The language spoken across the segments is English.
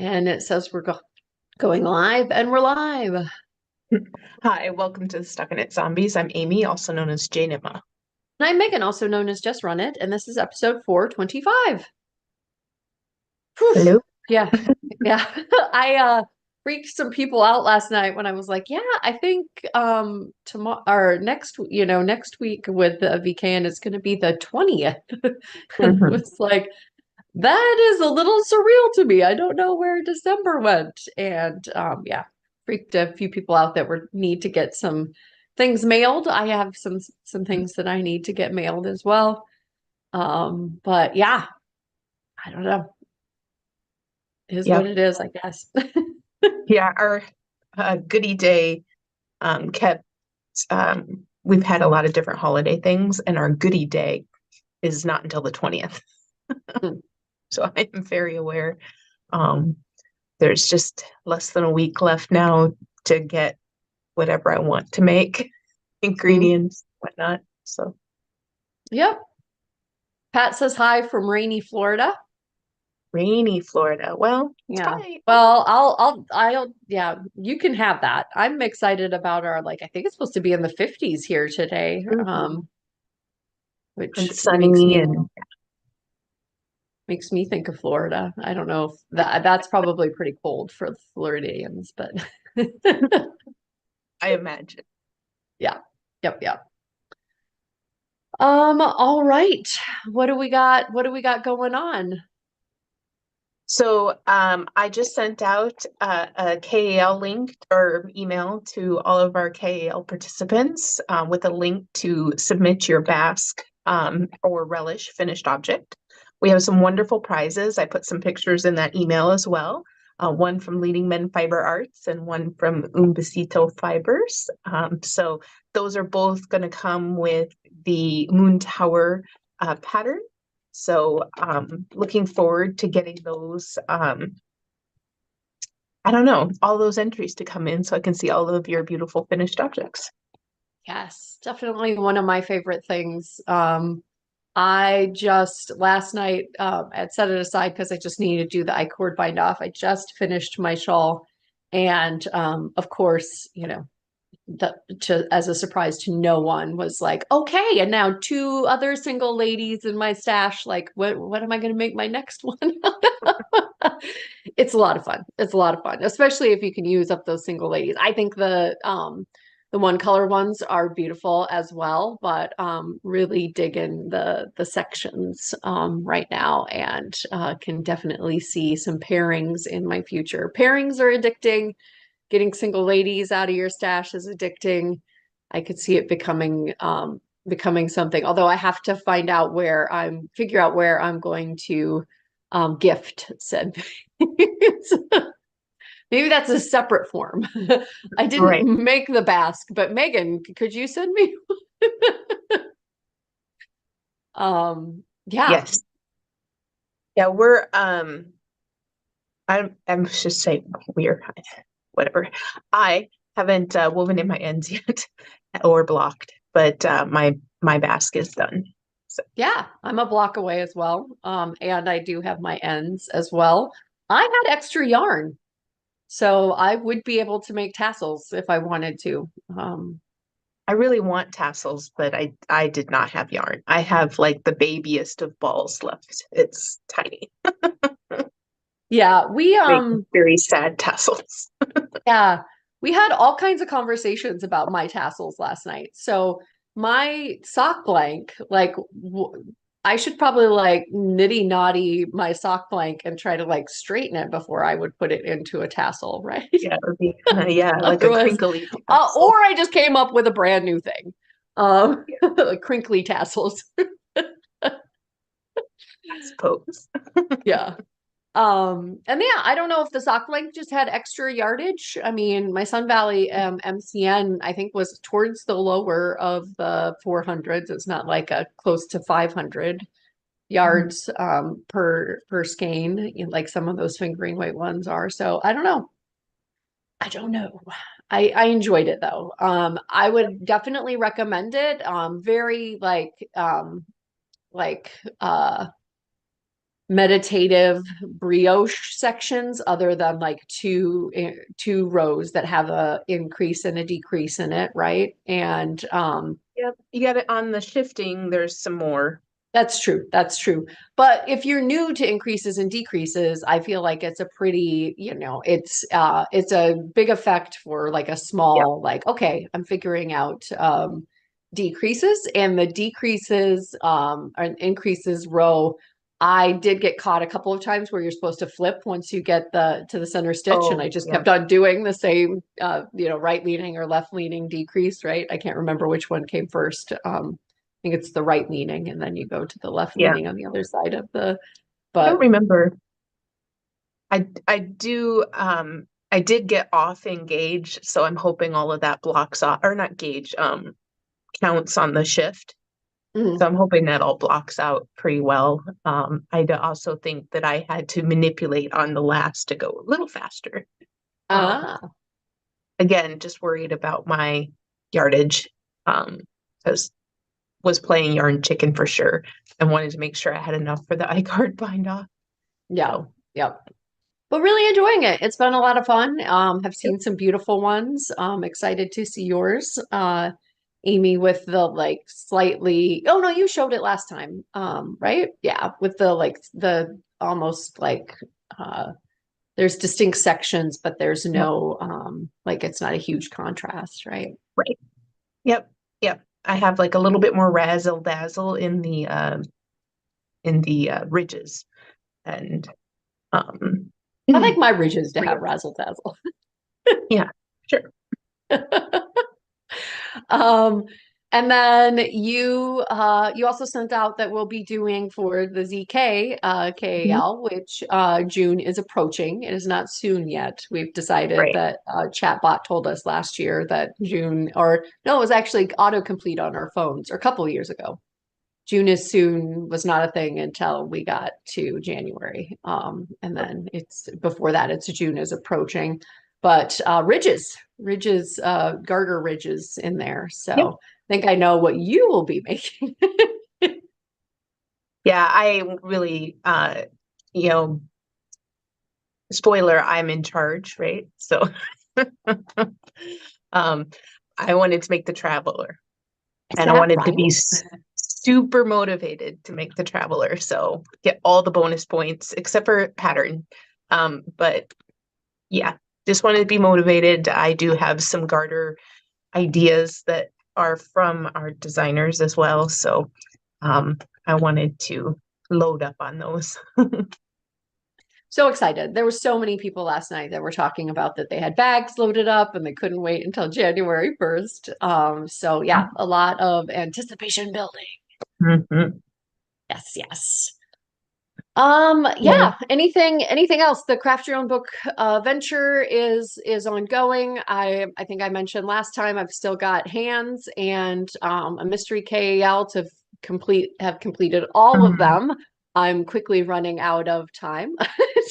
And it says we're going live, and we're live. And Hi, welcome to the StockinetteZombies. I'm Amy, also known as Janima. I'm Megan, also known as Just Run It, and this is episode 425. Whew. Hello. Yeah, yeah. I freaked some people out last night when I was like, yeah, I think tomorrow or next week with the VKN is going to be the 20th. And it Mhm. was like, that is a little surreal to me. I don't know where December went. And yeah, freaked a few people out that were need to get some things mailed. I have some things that I need to get mailed as well. But yeah, I don't know. It is what Yep. it is, I guess. Yeah, our goodie day kept, we've had a lot of different holiday things, and our goodie day is not until the 20th. So I am very aware. Um, there's just less than a week left now to get whatever I want to make, Mhm. ingredients, whatnot. So Yep. Pat says hi from rainy Florida. rainy Florida. Well, it's Yeah. probably Well, yeah, you can have that. I'm excited about our, like, I think it's supposed to be in the 50s here today. mhm, Which and sunny and makes me think of Florida. I don't know if that's probably pretty cold for the Floridians, but I imagine. yeah. Yep, yep. All right. What do we got? What do we got going on? So I just sent out a KAL link or email to all of our KAL participants with a link to submit your Basque or Relish finished object. We have some wonderful prizes. I put some pictures in that email as well. One from Leading Men Fiber Arts and one from Umbasito Fibers. So those are both going to come with the Moon Tower pattern. So looking forward to getting those, I don't know, all those entries to come in so I can see all of your beautiful finished objects. Yes, definitely one of my favorite things. I just last night had set it aside because I just needed to do the I-cord bind off. I just finished my shawl, and of course, as a surprise to no one was like, okay, and now two other single ladies in my stash. Like, what am I going to make my next one? It's a lot of fun. It's a lot of fun, especially if you can use up those single ladies. I think the one color ones are beautiful as well, but really digging the sections right now, and can definitely see some pairings in my future. Pairings are addicting. Getting single ladies out of your stash is addicting. I could see it becoming something. Although I have to figure out where I'm going to gift said. Maybe that's a separate form. I didn't Right. make the basque, but Megan, could you send me? Yeah. Yes. Yeah, I'm just saying we're whatever. I haven't woven in my ends yet or blocked, but my basque is done. So Yeah, I'm a block away as well. And I do have my ends as well. I had extra yarn. So I would be able to make tassels if I wanted to. I really want tassels, but I did not have yarn. I have like the babyest of balls left. It's tiny. Yeah, Make very sad tassels. yeah, we had all kinds of conversations about my tassels last night. So my sock blank, like I should probably like nitty knotty my sock blank and try to like straighten it before I would put it into a tassel, right? Yeah, it would be yeah, like a Otherwise, crinkly or tassel. I just came up with a brand new thing, like crinkly tassels. I suppose. Yeah. And yeah, I don't know if the sock length just had extra yardage. I mean, my Sun Valley MCN, I think, was towards the lower of the 400s. It's not like a close to 500 yards per skein, like some of those fingering weight ones are. So I don't know. I don't know. I enjoyed it though. I would definitely recommend it. Very like uh meditative brioche sections other than like two rows that have a increase and a decrease in it, right? And Yeah, you got it on the shifting, there's some more. that's true. That's true. But if you're new to increases and decreases, I feel like it's a pretty, it's a big effect for like a Yep. small, like, okay, I'm figuring out decreases, and the decreases and increases row. I did get caught a couple of times where you're supposed to flip once you get the to the center stitch, and I Oh, just yeah. kept on doing the same right leaning or left leaning decrease, right? I can't remember which one came first. Think it's the right leaning, and then you go to the left Yeah. leaning on the other side of the, I don't but remember. I did get off in gauge, so I'm hoping all of that blocks off, or not gauge, counts on the shift. So mm, I'm hoping that all blocks out pretty well. Also think that I had to manipulate on the last to go a little faster. Um, ah, Again, just worried about my yardage, because was playing yarn chicken for sure and wanted to make sure I had enough for the iCard bind off. yeah, So, yep. But really enjoying it. It's been a lot of fun. Have yep. seen some beautiful ones. Excited to see yours. Amy with the like slightly, oh no, you showed it last time. Right? Yeah, with the like the almost like there's distinct sections, but there's Yep. no like it's not a huge contrast, right? Right. Yep. Yep. I have like a little bit more razzle dazzle in the ridges and um I like my ridges to have Brio. razzle dazzle. Yeah, sure. Um, and then you also sent out that we'll be doing for the ZK Mhm. KAL, which June is approaching. It is not soon yet. We've decided Right. that chatbot told us last year that June, or no, it was actually autocomplete on our phones, or a couple of years ago. June is soon was not a thing until we got to January. And then it's before that, it's June is approaching. But ridges, garter ridges in there. Yep. So I think I know what you will be making. Yeah, I really you know, spoiler, I'm in charge, right? So um I wanted to make the traveler Is and I that wanted to right? be super motivated to make the traveler. So get all the bonus points except for pattern. But yeah, just wanted to be motivated. I do have some garter ideas that are from our designers as well. So I wanted to load up on those. So excited. There were so many people last night that were talking about that they had bags loaded up and they couldn't wait until January 1st. So yeah, a lot of anticipation building. Mhm. Yes, yes. Yeah. Yeah, anything else? The craft your own book venture is ongoing. I think I mentioned last time I've still got hands and a mystery KAL to have completed all of Mhm. them. I'm quickly running out of time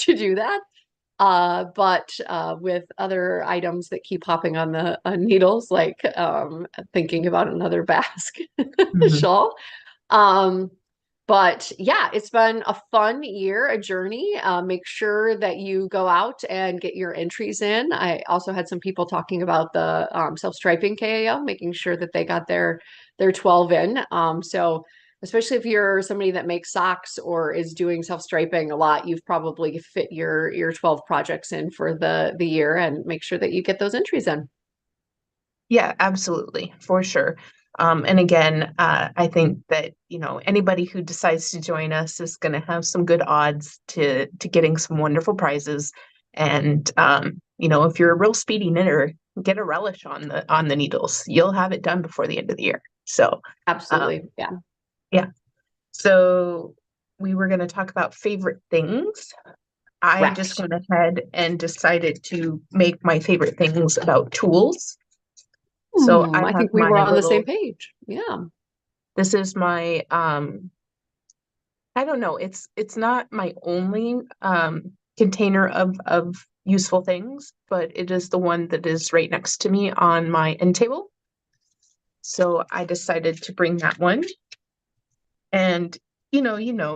to do that. But with other items that keep popping on the needles, like thinking about another basque Mhm. shawl. Um, but yeah, it's been a fun year, a journey. Make sure that you go out and get your entries in. I also had some people talking about the self-striping KAO, making sure that they got their 12 in. So especially if you're somebody that makes socks or is doing self-striping a lot, you've probably fit your 12 projects in for the year, and make sure that you get those entries in. Yeah, absolutely, for sure. And again, I think that, anybody who decides to join us is going to have some good odds to getting some wonderful prizes. And if you're a real speedy knitter, get a relish on the needles. You'll have it done before the end of the year. So, um, Absolutely. Yeah. yeah. So we were going to talk about favorite things. I just Correct. went ahead and decided to make my favorite things about tools. So I I have think we were my on the same little, page. Yeah. this is my, I don't know, it's not my only container of useful things, but it is the one that is right next to me on my end table. So I decided to bring that one. And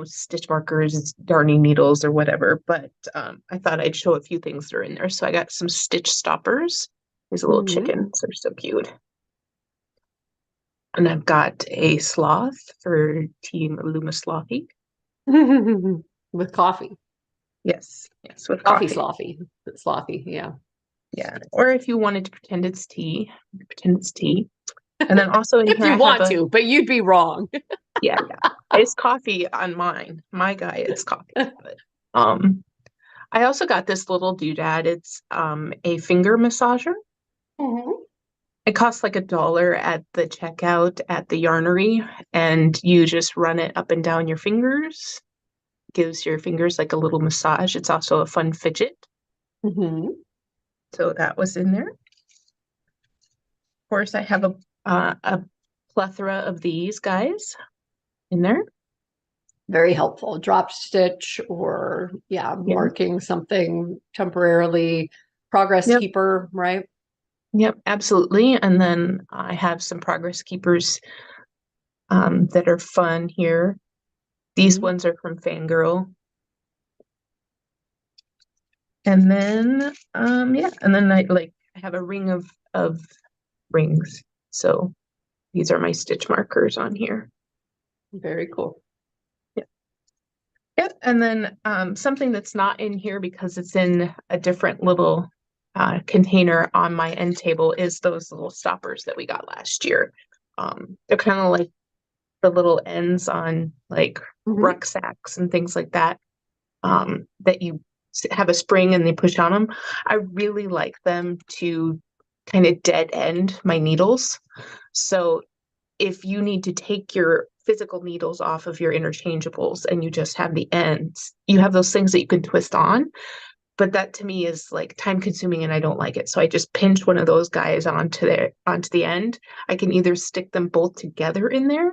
stitch markers, darning needles, or whatever. But I thought I'd show a few things that are in there. So I got some stitch stoppers. There's a little Mhm. chickens. They're so cute. And I've got a sloth for Team Luma Slothy. With coffee. Yes, yes, with Coffee coffee. slothy. Slothy, yeah. Yeah. Or if you wanted to pretend it's tea, pretend it's tea. And then also in If here you I have want a, to, but you'd be wrong. yeah, yeah. It's coffee on mine. My guy, it's coffee. But I also got this little doodad. It's a finger massager. Mhm. It costs like $1 at the checkout at the yarnery, and you just run it up and down your fingers. Gives your fingers like a little massage. It's also a fun fidget. Mhm. So that was in there. Of course, I have a plethora of these guys in there. Very helpful. Drop stitch or yeah, Yeah. marking something temporarily. Progress Yep. keeper, right? Yep. Absolutely. And then I have some progress keepers that are fun here. These Mhm. ones are from Fangirl. And then yeah, and then I have a ring of rings. So these are my stitch markers on here. Very cool. Yep. Yep. And then something that's not in here because it's in a different little container on my end table is those little stoppers that we got last year. They're kind of like the little ends on like Mhm. rucksacks and things like that, that you have a spring and they push on them. I really like them to kind of dead end my needles. So if you need to take your physical needles off of your interchangeables and you just have the ends, you have those things that you can twist on. But that to me is like time consuming and I don't like it. So I just pinch one of those guys onto the end. I can either stick them both together in there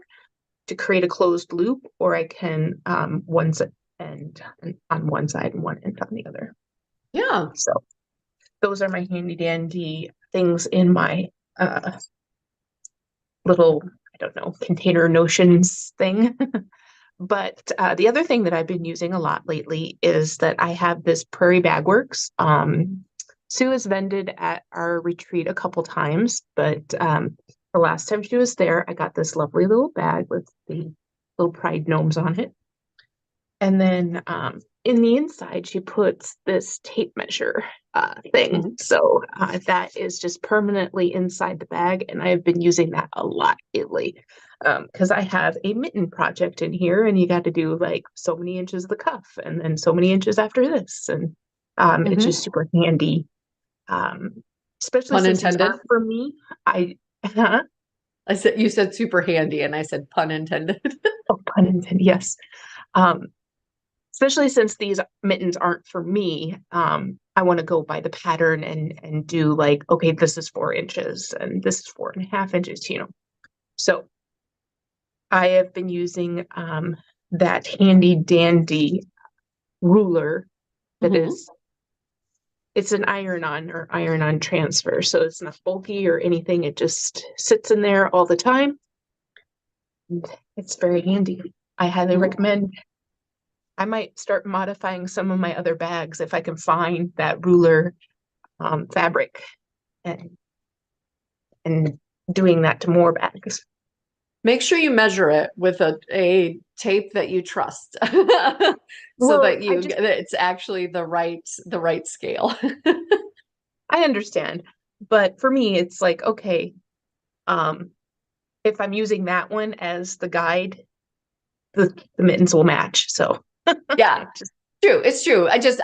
to create a closed loop, or I can one end on one side and one end on the other. Yeah. So those are my handy dandy things in my uh, little, I don't know, container notions thing. But the other thing that I've been using a lot lately is that I have this Prairie Bag Works. Sue has vended at our retreat a couple times, but the last time she was there, I got this lovely little bag with the little pride gnomes on it. And then in the inside, she puts this tape measure thing. Mhm. So that is just permanently inside the bag. And I've been using that a lot lately because I have a mitten project in here and you got to do like so many inches of the cuff and then so many inches after this. And it's Mhm. just super handy, especially Pun since these intended. aren't for me. I, huh? I said you said super handy, and I said pun intended. Oh, pun intended, yes. Um, Especially since these mittens aren't for me, I want to go by the pattern and do like, okay, this is 4 inches and this is 4.5 inches. So I have been using that handy dandy ruler that Mhm. is it's an iron on transfer. So it's not bulky or anything. It just sits in there all the time. And it's very handy. I highly Mhm. recommend. I might start modifying some of my other bags if I can find that ruler fabric and and doing that to more bags. Make sure you measure it with a tape that you trust so Well, that it's actually the right scale. I understand, but for me, it's like, okay, um, if I'm using that one as the guide, the mittens will match. So Yeah, just true. It's true. I just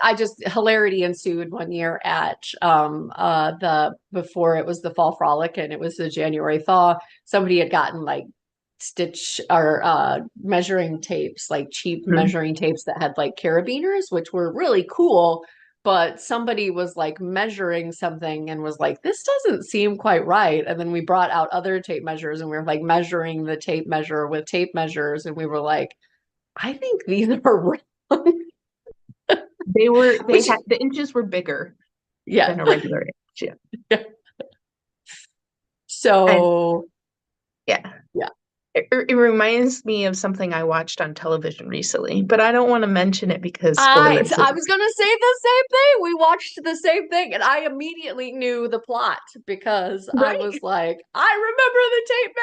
hilarity ensued one year at the before it was the fall frolic and it was the January thaw. Somebody had gotten like stitch or measuring tapes, like cheap mm, measuring tapes that had like carabiners, which were really cool. But somebody was like measuring something and was like, this doesn't seem quite right. And then we brought out other tape measures and we were like measuring the tape measure with tape measures. And we were like, I think these are wrong. they Which, had the inches were bigger yeah. than a regular inch. Yeah. And So, yeah. yeah. It reminds me of something I watched on television recently, but I don't want to mention it because I spoilers. I was gonna say the same thing. We watched the same thing, and I immediately knew the plot because I was Right. like, I remember the tape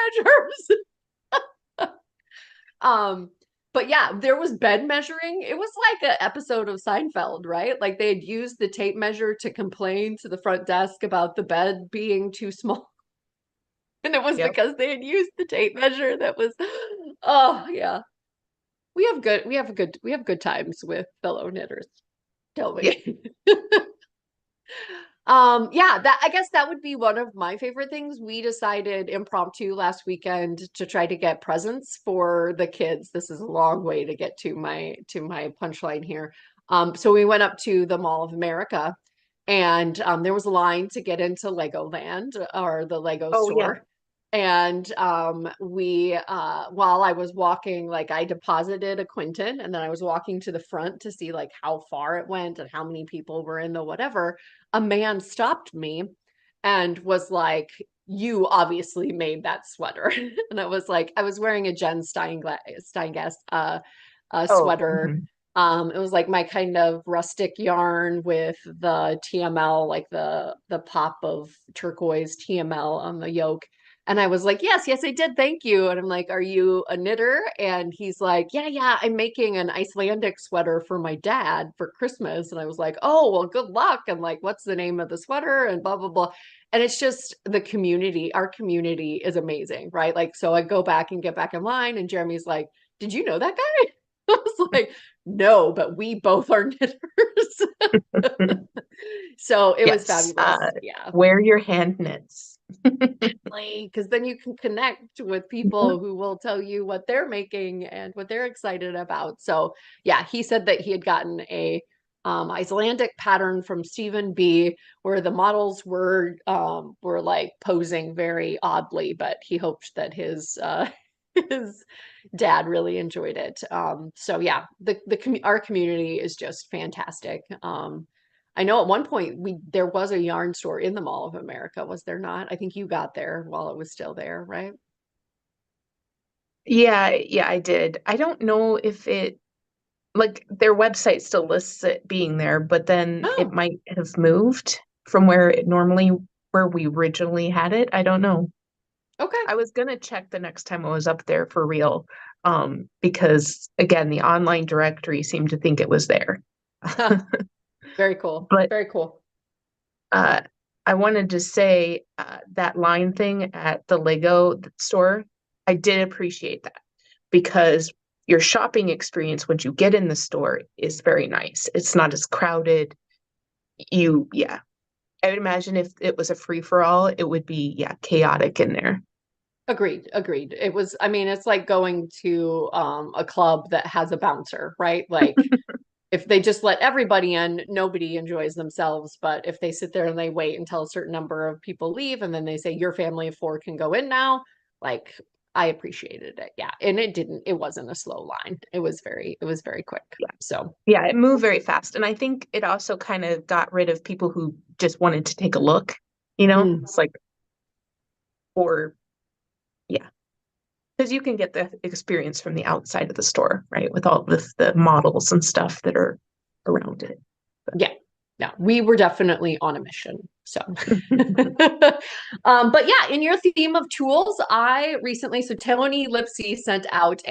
measures. But yeah, there was bed measuring. It was like an episode of Seinfeld, right? Like they had used the tape measure to complain to the front desk about the bed being too small. And it was Yep. because they had used the tape measure that was, oh yeah. We have good times with fellow knitters, don't Yeah. we? Yeah, that I guess that would be one of my favorite things. We decided impromptu last weekend to try to get presents for the kids. This is a long way to get to my punchline here. So we went up to the Mall of America, and there was a line to get into Legoland or the Lego Oh yeah. store. And we while I was walking, like I deposited a Quinton, and then I was walking to the front to see like how far it went and how many people were in the whatever. A man stopped me and was like, "You obviously made that sweater." And I was like, I was wearing a Steingast Oh. sweater. Mhm. It was like my kind of rustic yarn with the TML, like the pop of turquoise TML on the yoke. And I was like, yes, yes, I did. Thank you. And I'm like, are you a knitter? And he's like, yeah, yeah, I'm making an Icelandic sweater for my dad for Christmas. And I was like, oh, well, good luck. And like, what's the name of the sweater? And blah, blah, blah. And it's just the community. Our community is amazing, right? Like, so I go back and get back in line, and Jeremy's like, did you know that guy? I was like, no, but we both are knitters. So it was Yes. fabulous. Yeah. Wear your hand knits. Because then you can connect with people who will tell you what they're making and what they're excited about. So yeah, he said that he had gotten a Icelandic pattern from Stephen B, where the models were like posing very oddly, but he hoped that his his dad really enjoyed it. So yeah, our community is just fantastic. I know at one point there was a yarn store in the Mall of America, was there not? I think you got there while it was still there, right? Yeah, yeah, I did. I don't know if it like their website still lists it being there, but then it Oh, might have moved from where we originally had it. I don't know. okay. I was gonna check the next time I was up there for real, because again, the online directory seemed to think it was there. Huh, very cool. But Very cool. uh, I wanted to say that line thing at the Lego store, I did appreciate that because your shopping experience once you get in the store is very nice. It's not as crowded. Yeah. I would imagine if it was a free for all, it would be, yeah, chaotic in there. Agreed, agreed. It was, I mean, it's like going to a club that has a bouncer, right? Like if they just let everybody in, nobody enjoys themselves. But if they sit there and they wait until a certain number of people leave, and then they say your family of four can go in now, like I appreciated it. Yeah. And it wasn't a slow line. It was very quick. Yeah. So Yeah, it moved very fast. And I think it also kind of got rid of people who just wanted to take a look, you know? mm, It's like, or yeah, because you can get the experience from the outside of the store, right? With all the models and stuff that are around it. yeah. Yeah, we were definitely on a mission. So, but yeah, in your theme of tools, so Tony Lipsy sent out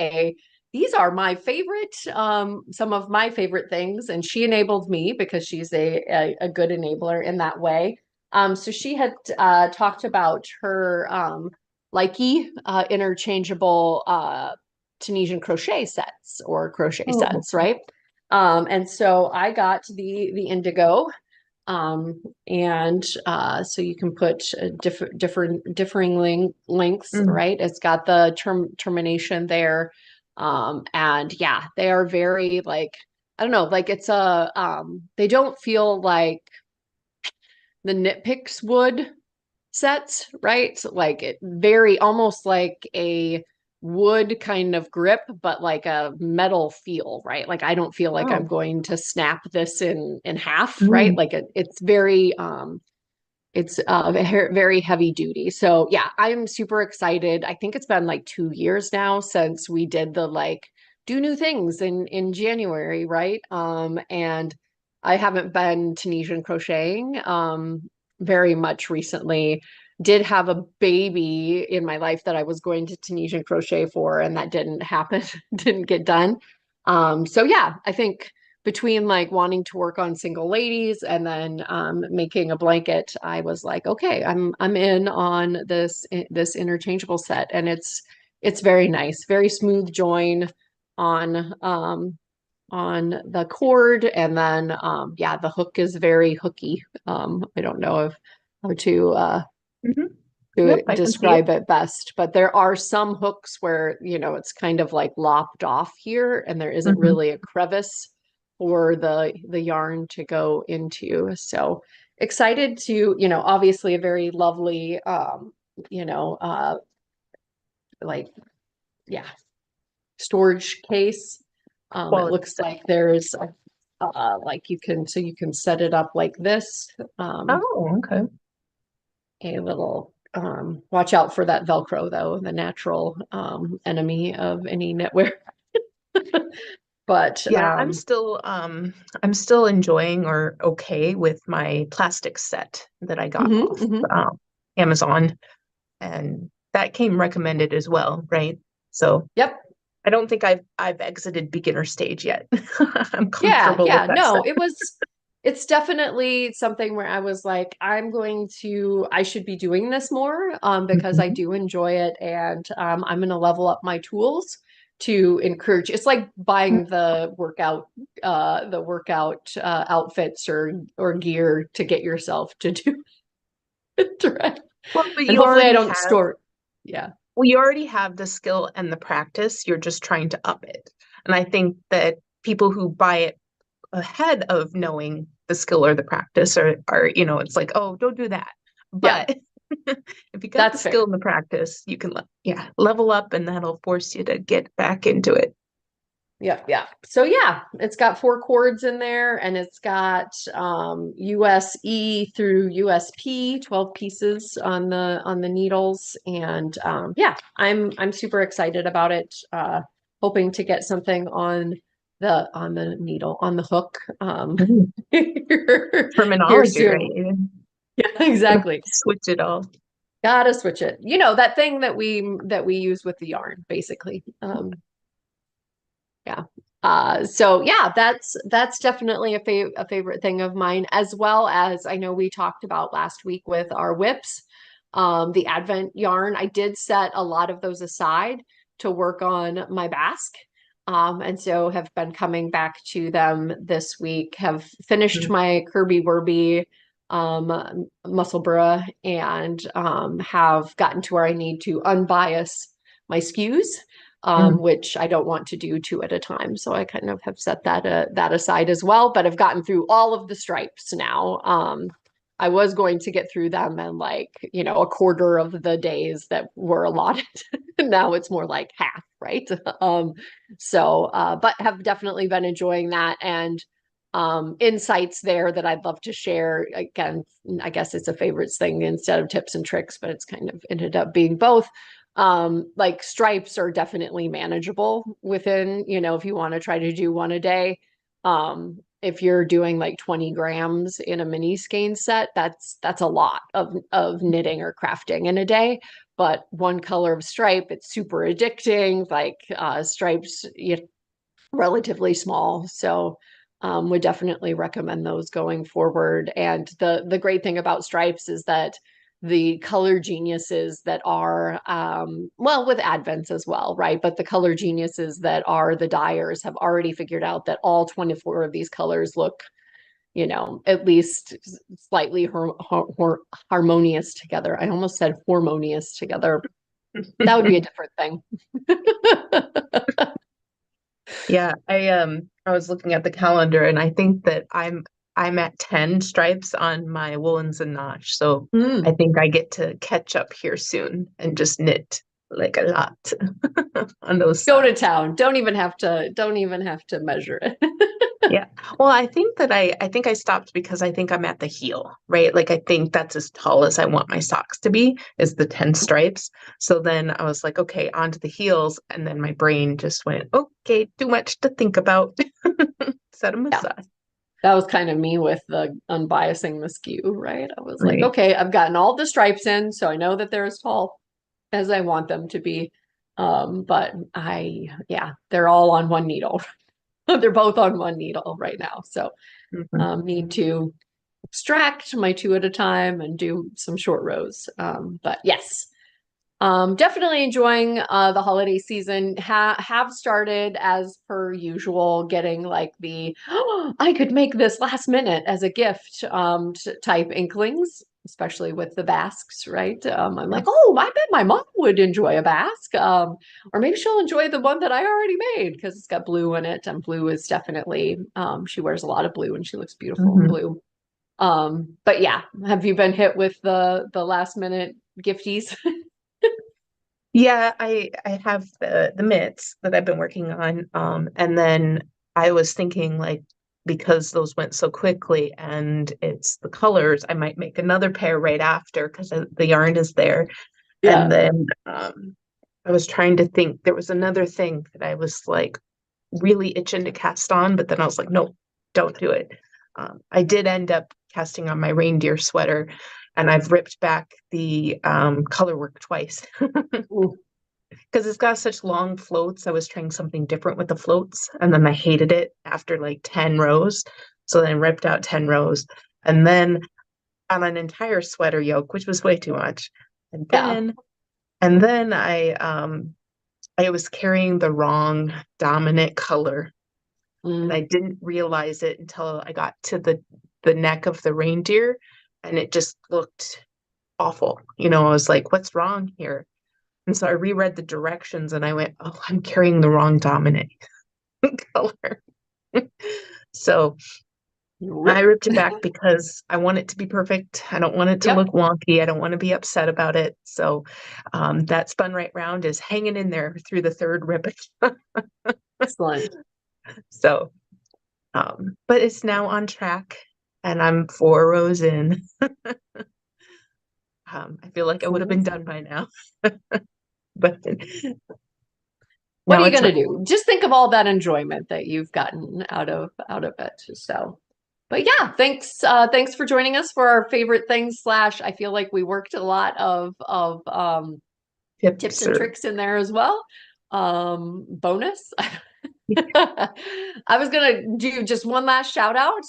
these are my favorite, some of my favorite things, and she enabled me because she's a good enabler in that way. So she had talked about her Likey interchangeable Tunisian crochet sets or crochet Oh, sets, right? And so I got the indigo, and so you can put differing lengths, mm. right? It's got the termination there, and yeah, they are very like I don't know, like it's a they don't feel like the Knit Picks would sets, right? Like it very almost like a wood kind of grip, but like a metal feel, right? Like I don't feel like I'm Oh, going to snap this in half, right? mm. Like it's very it's very heavy duty. So yeah, I'm super excited. I think it's been like 2 years now since we did the like do new things in January, right? And I haven't been Tunisian crocheting very much recently. Did have a baby in my life that I was going to Tunisian crochet for, and that didn't happen, didn't get done. So yeah, I think between like wanting to work on single ladies and then making a blanket, I was like, okay, I'm in on this interchangeable set, and it's very nice, very smooth join on the cord, and then yeah, the hook is very hooky. I don't know if how Hmm. to Yep, I can see it. describe it best, but there are some hooks where, you know, it's kind of like lopped off here and there isn't Hmm. really a crevice for the yarn to go into. So excited to, you know, obviously a very lovely you know, like yeah, storage case. It Quality looks set. like there's like you can so you can set it up like this. Oh, okay. A little watch out for that Velcro though, the natural enemy of any knitwear. But Yeah, I'm still enjoying or okay with my plastic set that I got mhm, off mhm. Amazon, and that came recommended as well, right? So Yep. I don't think I've exited beginner stage yet. I'm Yeah, comfortable with yeah. that No, set. it's definitely something where I was like, I should be doing this more because I Mhm. do enjoy it, and I'm gonna level up my tools to encourage. It's like buying the workout outfits or gear to get yourself to do it, right? Well, but And you hopefully I already don't have store. Yeah. well, you already have the skill and the practice. You're just trying to up it. And I think that people who buy it ahead of knowing the skill or the practice are, it's like, oh, don't do that. Yeah, But if you got the that's skill fair. and the practice, you can, yeah, level up and that'll force you to get back into it. Yeah, yeah. So yeah, it's got 4 cords in there and it's got USE through USP, 12 pieces on the needles. And yeah, I'm super excited about it. Hoping to get something on the needle, on the hook Mhm. here Terminology, right? soon. You're Yeah, gonna exactly. switch it all. Gotta switch it. You know, that thing that we use with the yarn, basically. Yeah. So yeah, that's definitely a favorite thing of mine, as well as I know we talked about last week with our whips, the Advent yarn. I did set a lot of those aside to work on my basque. And so have been coming back to them this week, have finished Mhm. my Kirby Werby Musselburgh, and have gotten to where I need to unbias my skews, Mhm. which I don't want to do two at a time. So I kind of have set that aside as well. But I've gotten through all of the stripes now. I was going to get through them in like, you know, a quarter of the days that were allotted. Now it's more like half, right? But have definitely been enjoying that, and insights there that I'd love to share. Again, I guess it's a favorites thing instead of tips and tricks, but it's kind of ended up being both. Like stripes are definitely manageable within, you know, if you want to try to do one a day. If you're doing like 20 grams in a mini skein set, that's a lot of knitting or crafting in a day. But one color of stripe, it's super addicting. Like stripes, relatively small. So would definitely recommend those going forward. And the great thing about stripes is that the color geniuses that are well, with advents as well, right? But the color geniuses that are the dyers have already figured out that all 24 of these colors look, you know, at least slightly harmonious together. I almost said harmonious together. That would be a different thing. Yeah, I was looking at the calendar and I think that I'm at 10 stripes on my woolens and notch. So I Mm. think I get to catch up here soon and just knit. like a lot on those Go to socks. town. Don't even have to measure it. Yeah. Well, I think I stopped because I think I'm at the heel, right? Like I think that's as tall as I want my socks to be is the 10 stripes. So then I was like, okay, onto the heels. And then my brain just went, okay, too much to think about. Set them Yeah. aside. That was kind of me with the unbiasing the skew, right? I was like, Right. okay, I've gotten all the stripes in, so I know that they're as tall as I want them to be. But yeah, they're all on one needle. They're both on one needle right now. So Mhm. need to extract my two at a time and do some short rows. But yes, definitely enjoying the holiday season. Have started as per usual, getting like the oh, I could make this last minute as a gift type inklings, especially with the basques, right? I'm Yeah. like, oh, I bet my mom would enjoy a basque, or maybe she'll enjoy the one that I already made because it's got blue in it, and blue is definitely she wears a lot of blue and she looks beautiful in Mhm. blue. But yeah, have you been hit with the last minute gifties? Yeah, I have the mitts that I've been working on. And then I was thinking like because those went so quickly and it's the colors, I might make another pair right after because the yarn is there. And Yeah. then I was trying to think there was another thing that I was like really itching to cast on, but then I was like, no, don't do it. I did end up casting on my reindeer sweater, and I've ripped back the color work twice Ooh, because it's got such long floats. I was trying something different with the floats, and then I hated it after like 10 rows. So then I ripped out 10 rows, and then on an entire sweater yoke, which was way too much. And yeah. then and then I was carrying the wrong dominant color, and I Mm, didn't realize it until I got to the neck of the reindeer, and it just looked awful. I was like, what's wrong here? And so I reread the directions and I went, oh, I'm carrying the wrong dominant color. So I rip. ripped it back because I want it to be perfect. I don't want it to Yep. look wonky. I don't want to be upset about it. So that spun right round is hanging in there through the third rip. Excellent. So, but it's now on track and I'm 4 rows in. I feel like I would have been Excellent. done by now, but What now are you it's gonna not. do? Just think of all that enjoyment that you've gotten out of it. So, but yeah, thanks for joining us for our favorite things slash. I feel like we worked a lot of tips Tips and or tricks in there as well. Bonus. I was gonna do just one last shout out.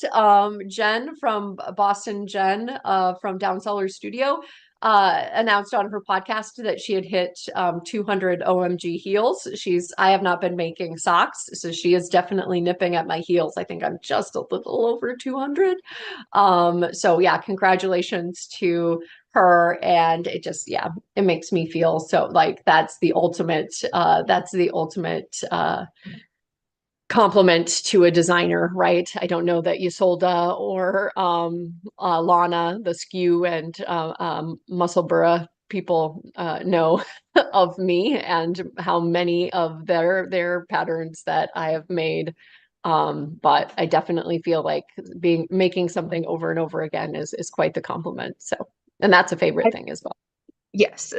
Jen from Boston, Jen from Down Cellar Studio, announced on her podcast that she had hit 200 OMG heels. I have not been making socks, so she is definitely nipping at my heels. I think I'm just a little over 200. So yeah, congratulations to her, and it just yeah, it makes me feel so like that's the ultimate compliment to a designer, right? I don't know that Isolda or Lana, the skew and Musselburgh people know of me and how many of their patterns that I have made. But I definitely feel like being making something over and over again is quite the compliment. So, and that's a favorite I, thing as well. yes.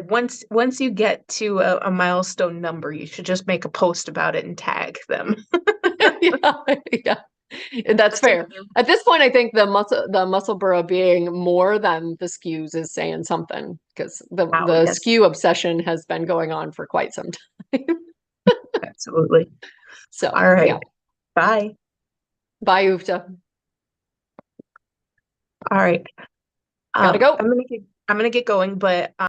Once you get to a milestone number, you should just make a post about it and tag them. Yeah, yeah. That's Just to fair. At this point, I think the Musselburgh being more than the skews is saying something because wow, the yes, skew obsession has been going on for quite some time. absolutely. So All right. yeah. Bye. Bye, Ufta. All right. Gotta Um, go. I'm gonna get I'm gonna get going, but